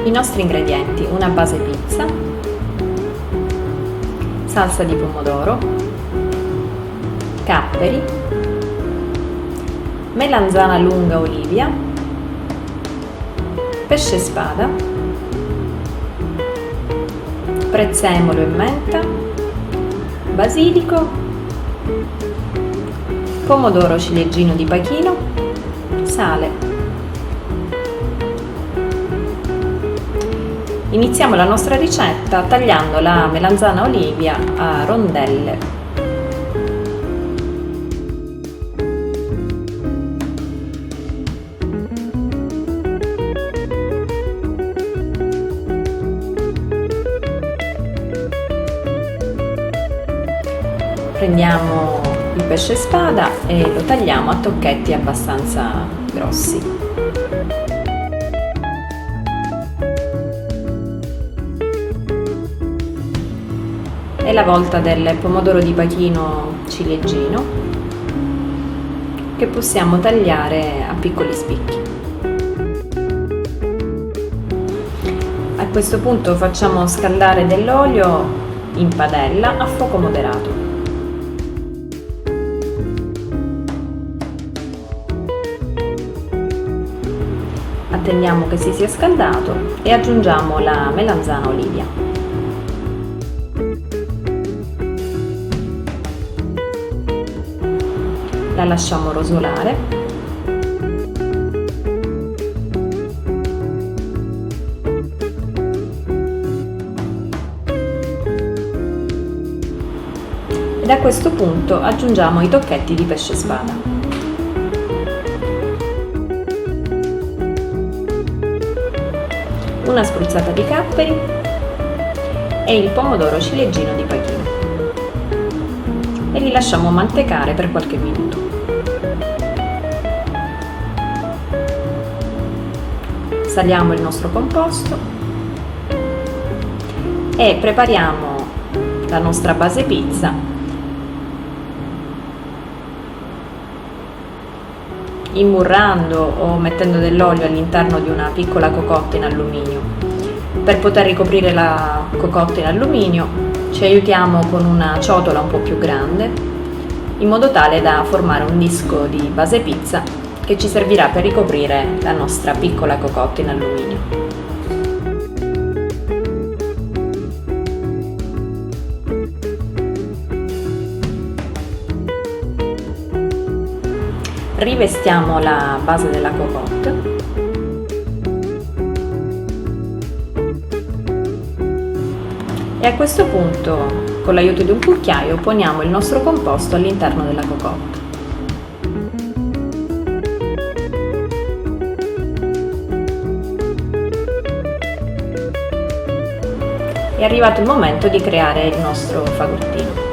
I nostri ingredienti: una base pizza, salsa di pomodoro, capperi, melanzana lunga olivia, pesce spada, prezzemolo e menta, basilico, pomodoro ciliegino di Pachino, sale. Iniziamo la nostra ricetta tagliando la melanzana olivia a rondelle. Prendiamo il pesce spada e lo tagliamo a tocchetti abbastanza grossi. È la volta del pomodoro di Pachino ciliegino, che possiamo tagliare a piccoli spicchi. A questo punto facciamo scaldare dell'olio in padella a fuoco moderato. Attendiamo che si sia scaldato e aggiungiamo la melanzana olivia. La lasciamo rosolare. Ed a questo punto aggiungiamo i tocchetti di pesce spada. Una spruzzata di capperi e il pomodoro ciliegino di Pachino. E li lasciamo mantecare per qualche minuto. Saliamo il nostro composto e prepariamo la nostra base pizza imburrando o mettendo dell'olio all'interno di una piccola cocotta in alluminio. Per poter ricoprire la cocotta in alluminio ci aiutiamo con una ciotola un po' più grande, in modo tale da formare un disco di base pizza che ci servirà per ricoprire la nostra piccola cocotta in alluminio. Rivestiamo la base della cocotta e a questo punto, con l'aiuto di un cucchiaio, poniamo il nostro composto all'interno della cocotta. È arrivato il momento di creare il nostro fagottino.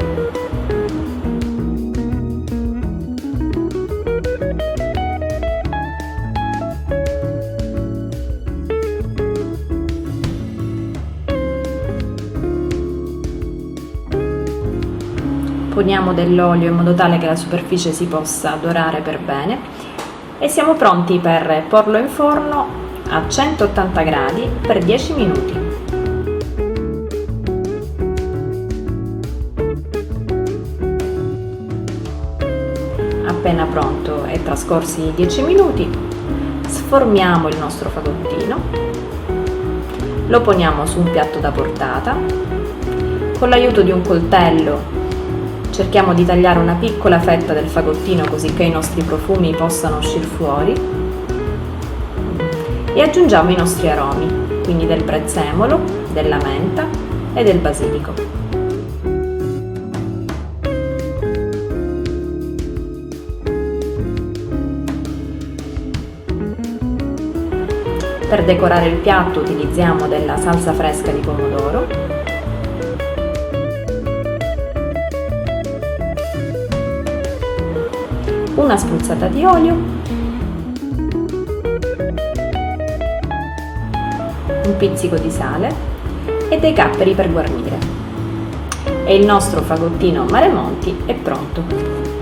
Poniamo dell'olio in modo tale che la superficie si possa dorare per bene e siamo pronti per porlo in forno a 180 gradi per 10 minuti. Appena pronto e trascorsi 10 minuti, sformiamo il nostro fagottino, lo poniamo su un piatto da portata, con l'aiuto di un coltello cerchiamo di tagliare una piccola fetta del fagottino così che i nostri profumi possano uscire fuori e aggiungiamo i nostri aromi, quindi del prezzemolo, della menta e del basilico. Per decorare il piatto utilizziamo della salsa fresca di pomodoro, una spruzzata di olio, un pizzico di sale e dei capperi per guarnire. E il nostro fagottino Mare Monti è pronto.